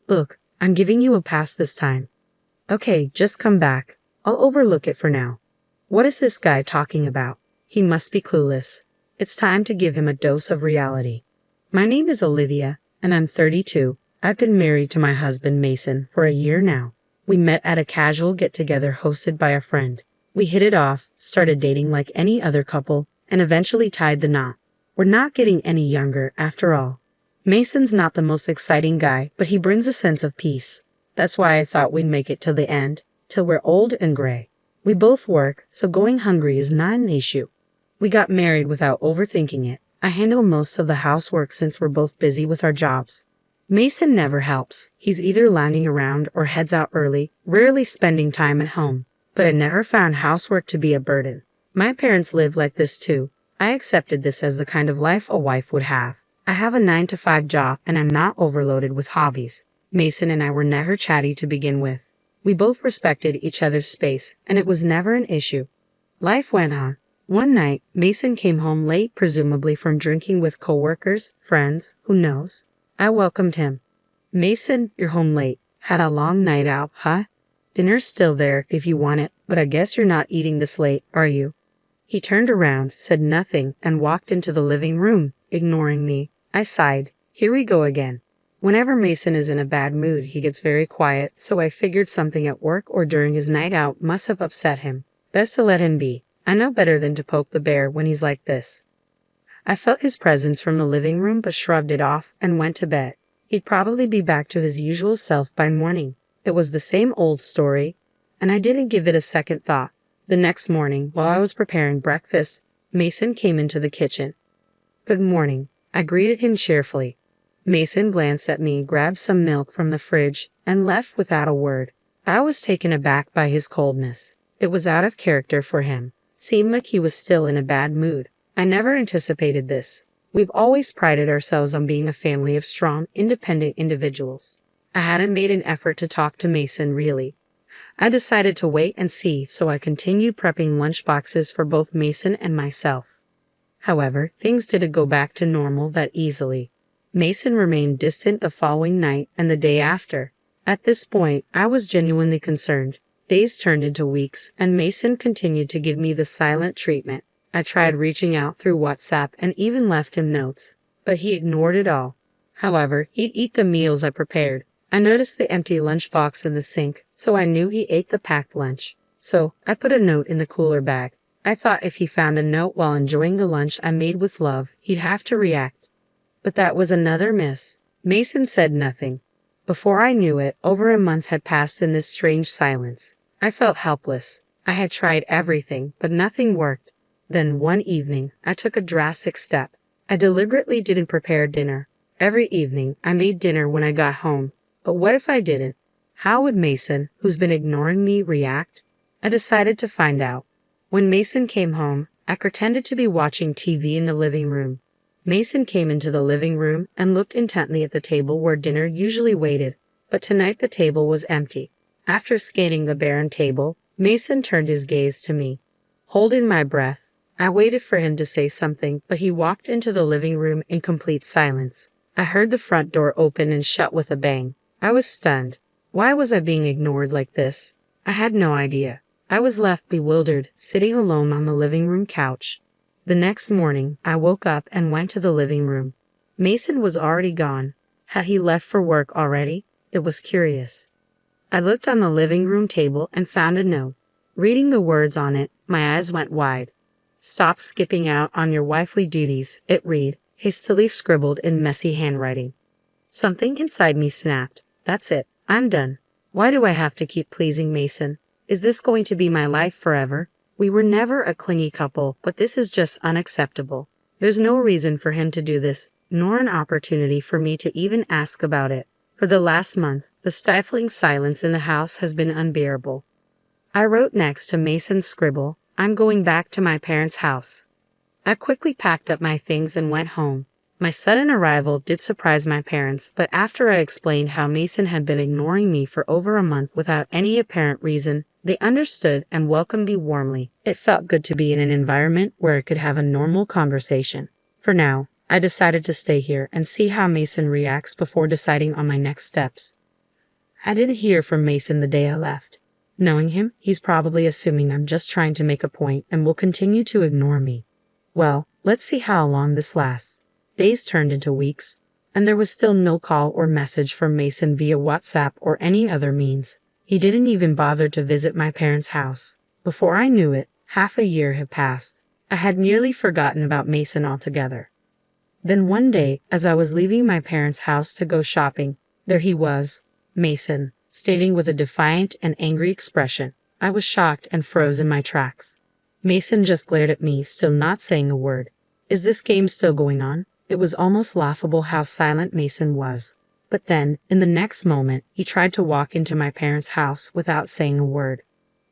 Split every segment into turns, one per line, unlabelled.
Look, I'm giving you a pass this time. Okay, just come back. I'll overlook it for now. What is this guy talking about? He must be clueless. It's time to give him a dose of reality. My name is Olivia, and I'm 32. I've been married to my husband Mason for a year now. We met at a casual get-together hosted by a friend. We hit it off, started dating like any other couple, and eventually tied the knot. We're not getting any younger, after all. Mason's not the most exciting guy, but he brings a sense of peace. That's why I thought we'd make it till the end, till we're old and gray. We both work, so going hungry is not an issue. We got married without overthinking it. I handle most of the housework since we're both busy with our jobs. Mason never helps. He's either lounging around or heads out early, rarely spending time at home. But I never found housework to be a burden. My parents live like this too. I accepted this as the kind of life a wife would have. I have a 9-to-5 job and I'm not overloaded with hobbies. Mason and I were never chatty to begin with. We both respected each other's space and it was never an issue. Life went on. One night, Mason came home late, presumably from drinking with coworkers, friends, who knows. I welcomed him. Mason, you're home late. Had a long night out, huh? Dinner's still there if you want it, but I guess you're not eating this late, are you? He turned around, said nothing, and walked into the living room, ignoring me. I sighed. Here we go again. Whenever Mason is in a bad mood, he gets very quiet, so I figured something at work or during his night out must have upset him. Best to let him be. I know better than to poke the bear when he's like this. I felt his presence from the living room but shrugged it off and went to bed. He'd probably be back to his usual self by morning. It was the same old story, and I didn't give it a second thought. The next morning, while I was preparing breakfast, Mason came into the kitchen. Good morning. I greeted him cheerfully. Mason glanced at me, grabbed some milk from the fridge, and left without a word. I was taken aback by his coldness. It was out of character for him. Seemed like he was still in a bad mood. I never anticipated this. We've always prided ourselves on being a family of strong, independent individuals. I hadn't made an effort to talk to Mason, really. I decided to wait and see, so I continued prepping lunch boxes for both Mason and myself. However, things didn't go back to normal that easily. Mason remained distant the following night and the day after. At this point, I was genuinely concerned. Days turned into weeks, and Mason continued to give me the silent treatment. I tried reaching out through WhatsApp and even left him notes, but he ignored it all. However, he'd eat the meals I prepared. I noticed the empty lunchbox in the sink, so I knew he ate the packed lunch. So, I put a note in the cooler bag. I thought if he found a note while enjoying the lunch I made with love, he'd have to react. But that was another miss. Mason said nothing. Before I knew it, over a month had passed in this strange silence. I felt helpless. I had tried everything, but nothing worked. Then one evening, I took a drastic step. I deliberately didn't prepare dinner. Every evening, I made dinner when I got home. But what if I didn't? How would Mason, who's been ignoring me, react? I decided to find out. When Mason came home, I pretended to be watching TV in the living room. Mason came into the living room and looked intently at the table where dinner usually waited, but tonight the table was empty. After scanning the barren table, Mason turned his gaze to me. Holding my breath, I waited for him to say something, but he walked into the living room in complete silence. I heard the front door open and shut with a bang. I was stunned. Why was I being ignored like this? I had no idea. I was left bewildered, sitting alone on the living room couch. The next morning, I woke up and went to the living room. Mason was already gone. Had he left for work already? It was curious. I looked on the living room table and found a note. Reading the words on it, my eyes went wide. "Stop skipping out on your wifely duties," it read, hastily scribbled in messy handwriting. Something inside me snapped. That's it. I'm done. Why do I have to keep pleasing Mason? Is this going to be my life forever? We were never a clingy couple, but this is just unacceptable. There's no reason for him to do this, nor an opportunity for me to even ask about it. For the last month, the stifling silence in the house has been unbearable. I wrote next to Mason's scribble, "I'm going back to my parents' house." I quickly packed up my things and went home. My sudden arrival did surprise my parents, but after I explained how Mason had been ignoring me for over a month without any apparent reason, they understood and welcomed me warmly. It felt good to be in an environment where I could have a normal conversation. For now, I decided to stay here and see how Mason reacts before deciding on my next steps. I didn't hear from Mason the day I left. Knowing him, he's probably assuming I'm just trying to make a point and will continue to ignore me. Well, let's see how long this lasts. Days turned into weeks, and there was still no call or message from Mason via WhatsApp or any other means. He didn't even bother to visit my parents' house. Before I knew it, half a year had passed. I had nearly forgotten about Mason altogether. Then one day, as I was leaving my parents' house to go shopping, there he was, Mason, staring with a defiant and angry expression. I was shocked and froze in my tracks. Mason just glared at me, still not saying a word. Is this game still going on? It was almost laughable how silent Mason was. But then, in the next moment, he tried to walk into my parents' house without saying a word.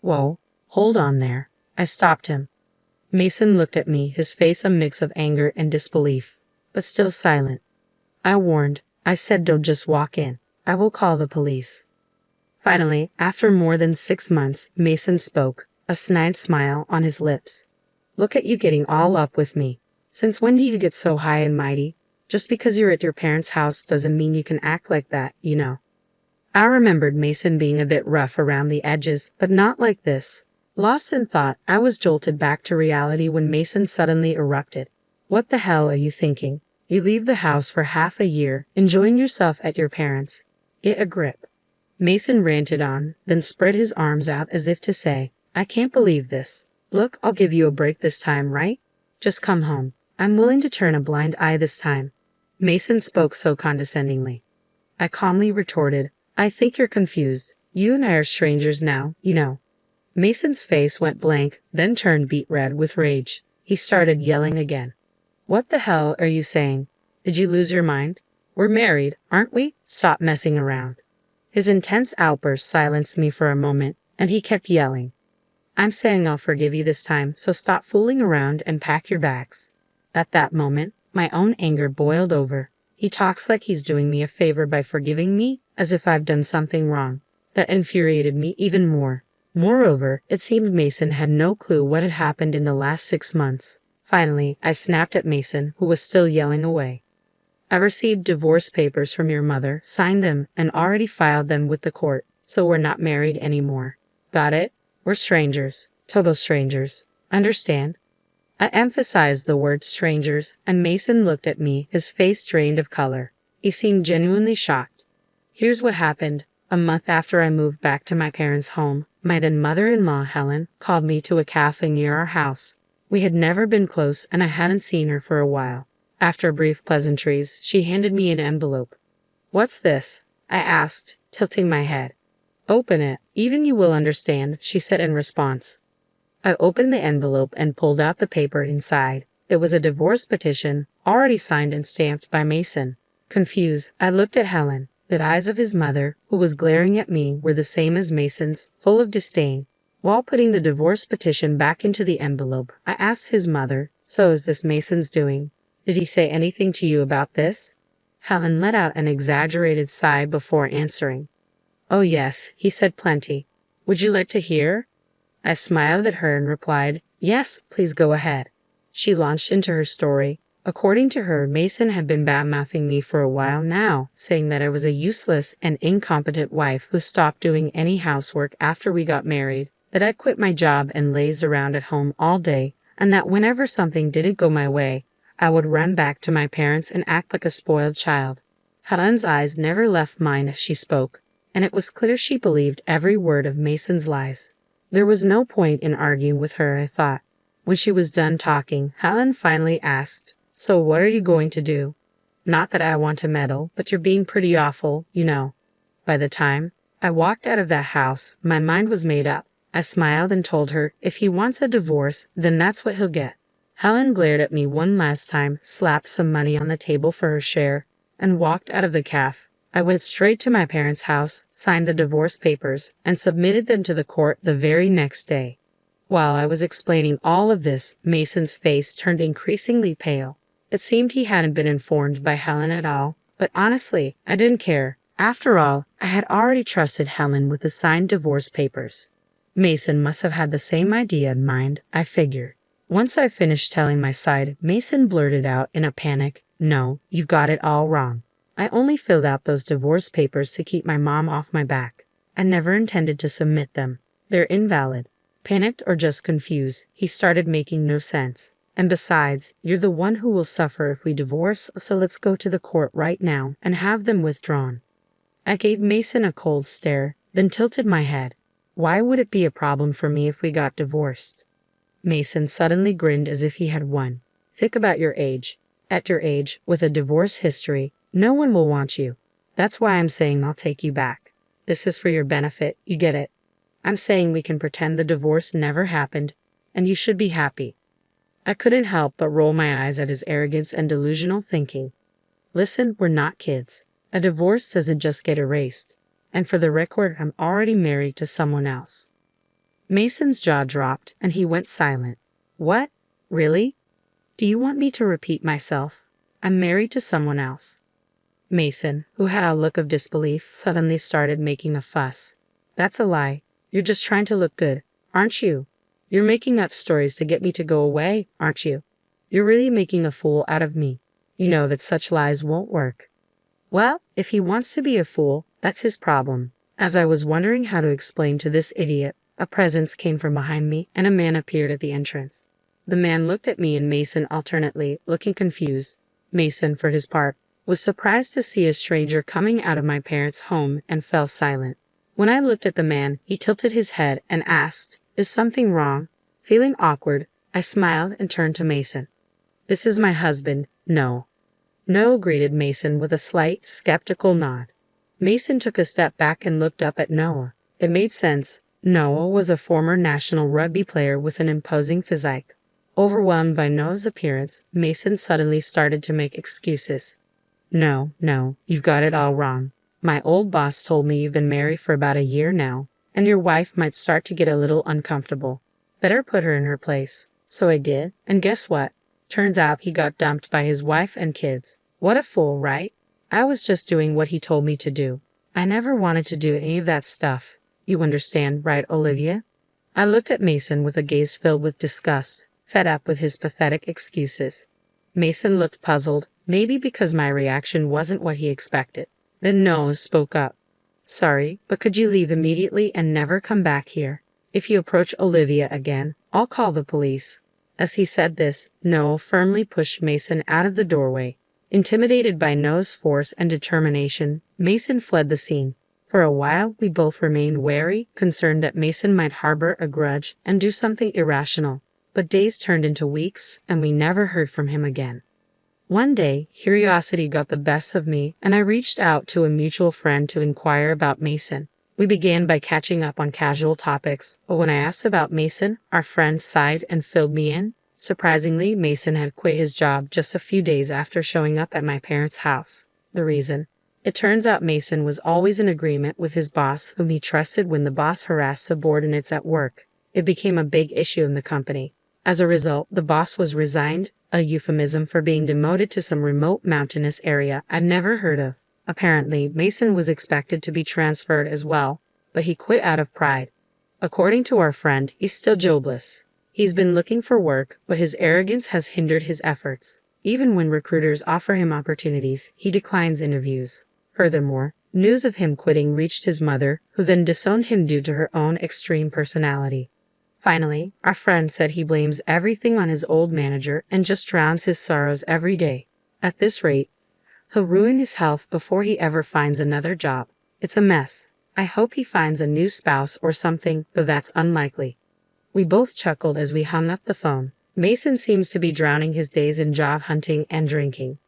Whoa, hold on there. I stopped him. Mason looked at me, his face a mix of anger and disbelief, but still silent. I warned. I said don't just walk in. I will call the police. Finally, after more than 6 months, Mason spoke, a snide smile on his lips. Look at you getting all up with me. Since when do you get so high and mighty? Just because you're at your parents' house doesn't mean you can act like that, you know. I remembered Mason being a bit rough around the edges, but not like this. Lost in thought, I was jolted back to reality when Mason suddenly erupted. What the hell are you thinking? You leave the house for half a year, enjoying yourself at your parents'. Get a grip. Mason ranted on, then spread his arms out as if to say, I can't believe this. Look, I'll give you a break this time, right? Just come home. I'm willing to turn a blind eye this time. Mason spoke so condescendingly. I calmly retorted, I think you're confused. You and I are strangers now, you know. Mason's face went blank, then turned beet red with rage. He started yelling again. What the hell are you saying? Did you lose your mind? We're married, aren't we? Stop messing around. His intense outburst silenced me for a moment, and he kept yelling. I'm saying I'll forgive you this time, so stop fooling around and pack your bags. At that moment, my own anger boiled over. He talks like he's doing me a favor by forgiving me, as if I've done something wrong. That infuriated me even more. Moreover, it seemed Mason had no clue what had happened in the last 6 months. Finally, I snapped at Mason, who was still yelling away. I received divorce papers from your mother, signed them, and already filed them with the court, so we're not married anymore. Got it? We're strangers. Total strangers. Understand? I emphasized the word strangers, and Mason looked at me, his face drained of color. He seemed genuinely shocked. Here's what happened. A month after I moved back to my parents' home, my then mother-in-law, Helen, called me to a cafe near our house. We had never been close, and I hadn't seen her for a while. After brief pleasantries, she handed me an envelope. What's this? I asked, tilting my head. Open it. Even you will understand, she said in response. I opened the envelope and pulled out the paper inside. It was a divorce petition, already signed and stamped by Mason. Confused, I looked at Helen. The eyes of his mother, who was glaring at me, were the same as Mason's, full of disdain. While putting the divorce petition back into the envelope, I asked his mother, so is this Mason's doing? Did he say anything to you about this? Helen let out an exaggerated sigh before answering. Oh yes, he said plenty. Would you like to hear? I smiled at her and replied, yes, please go ahead. She launched into her story. According to her, Mason had been bad-mouthing me for a while now, saying that I was a useless and incompetent wife who stopped doing any housework after we got married, that I quit my job and lazed around at home all day, and that whenever something didn't go my way, I would run back to my parents and act like a spoiled child. Helen's eyes never left mine as she spoke, and it was clear she believed every word of Mason's lies. There was no point in arguing with her, I thought. When she was done talking, Helen finally asked, so what are you going to do? Not that I want to meddle, but you're being pretty awful, you know. By the time I walked out of that house, my mind was made up. I smiled and told her, if he wants a divorce, then that's what he'll get. Helen glared at me one last time, slapped some money on the table for her share, and walked out of the cafe. I went straight to my parents' house, signed the divorce papers, and submitted them to the court the very next day. While I was explaining all of this, Mason's face turned increasingly pale. It seemed he hadn't been informed by Helen at all, but honestly, I didn't care. After all, I had already trusted Helen with the signed divorce papers. Mason must have had the same idea in mind, I figured. Once I finished telling my side, Mason blurted out in a panic, no, you've got it all wrong. I only filled out those divorce papers to keep my mom off my back. I never intended to submit them. They're invalid. Panicked or just confused, he started making no sense. And besides, you're the one who will suffer if we divorce, so let's go to the court right now and have them withdrawn. I gave Mason a cold stare, then tilted my head. Why would it be a problem for me if we got divorced? Mason suddenly grinned as if he had won. Think about your age. At your age, with a divorce history, no one will want you. That's why I'm saying I'll take you back. This is for your benefit, you get it? I'm saying we can pretend the divorce never happened, and you should be happy. I couldn't help but roll my eyes at his arrogance and delusional thinking. Listen, we're not kids. A divorce doesn't just get erased. And for the record, I'm already married to someone else. Mason's jaw dropped, and he went silent. What? Really? Do you want me to repeat myself? I'm married to someone else. Mason, who had a look of disbelief, suddenly started making a fuss. That's a lie. You're just trying to look good, aren't you? You're making up stories to get me to go away, aren't you? You're really making a fool out of me. You know that such lies won't work. Well, if he wants to be a fool, that's his problem. As I was wondering how to explain to this idiot, a presence came from behind me and a man appeared at the entrance. The man looked at me and Mason alternately, looking confused. Mason, for his part, was surprised to see a stranger coming out of my parents' home and fell silent. When I looked at the man, he tilted his head and asked, "Is something wrong?" Feeling awkward, I smiled and turned to Mason. "This is my husband, Noah." "No," greeted Mason with a slight, skeptical nod. Mason took a step back and looked up at Noah. It made sense. Noah was a former national rugby player with an imposing physique. Overwhelmed by Noah's appearance, Mason suddenly started to make excuses. No, you've got it all wrong. My old boss told me you've been married for about a year now, and your wife might start to get a little uncomfortable. Better put her in her place." So I did, and guess what? Turns out he got dumped by his wife and kids. What a fool, right? I was just doing what he told me to do. I never wanted to do any of that stuff. You understand, right, Olivia? I looked at Mason with a gaze filled with disgust, fed up with his pathetic excuses. Mason looked puzzled, maybe because my reaction wasn't what he expected. Then Noah spoke up. "Sorry, but could you leave immediately and never come back here? If you approach Olivia again, I'll call the police." As he said this, Noah firmly pushed Mason out of the doorway. Intimidated by Noah's force and determination, Mason fled the scene. For a while, we both remained wary, concerned that Mason might harbor a grudge and do something irrational. But days turned into weeks, and we never heard from him again. One day, curiosity got the best of me, and I reached out to a mutual friend to inquire about Mason. We began by catching up on casual topics, but when I asked about Mason, our friend sighed and filled me in. Surprisingly, Mason had quit his job just a few days after showing up at my parents' house. The reason? It turns out Mason was always in agreement with his boss, whom he trusted when the boss harassed subordinates at work. It became a big issue in the company. As a result, the boss was resigned, a euphemism for being demoted to some remote mountainous area I'd never heard of. Apparently, Mason was expected to be transferred as well, but he quit out of pride. According to our friend, he's still jobless. He's been looking for work, but his arrogance has hindered his efforts. Even when recruiters offer him opportunities, he declines interviews. Furthermore, news of him quitting reached his mother, who then disowned him due to her own extreme personality. Finally, our friend said he blames everything on his old manager and just drowns his sorrows every day. At this rate, he'll ruin his health before he ever finds another job. It's a mess. I hope he finds a new spouse or something, though that's unlikely. We both chuckled as we hung up the phone. Mason seems to be drowning his days in job hunting and drinking.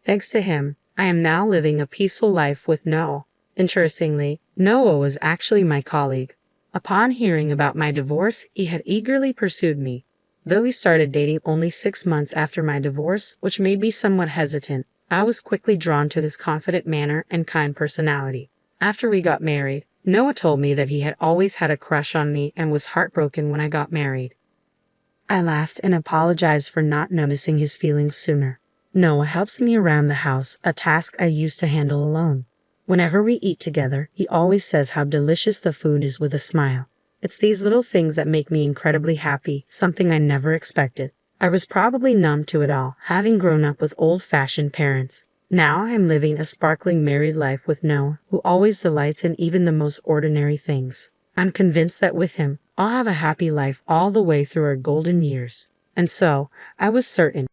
Thanks to him, I am now living a peaceful life with Noah. Interestingly, Noah was actually my colleague. Upon hearing about my divorce, he had eagerly pursued me. Though we started dating only 6 months after my divorce, which made me somewhat hesitant, I was quickly drawn to his confident manner and kind personality. After we got married, Noah told me that he had always had a crush on me and was heartbroken when I got married. I laughed and apologized for not noticing his feelings sooner. Noah helps me around the house, a task I used to handle alone. Whenever we eat together, he always says how delicious the food is with a smile. It's these little things that make me incredibly happy, something I never expected. I was probably numb to it all, having grown up with old-fashioned parents. Now I am living a sparkling married life with Noah, who always delights in even the most ordinary things. I'm convinced that with him, I'll have a happy life all the way through our golden years. And so, I was certain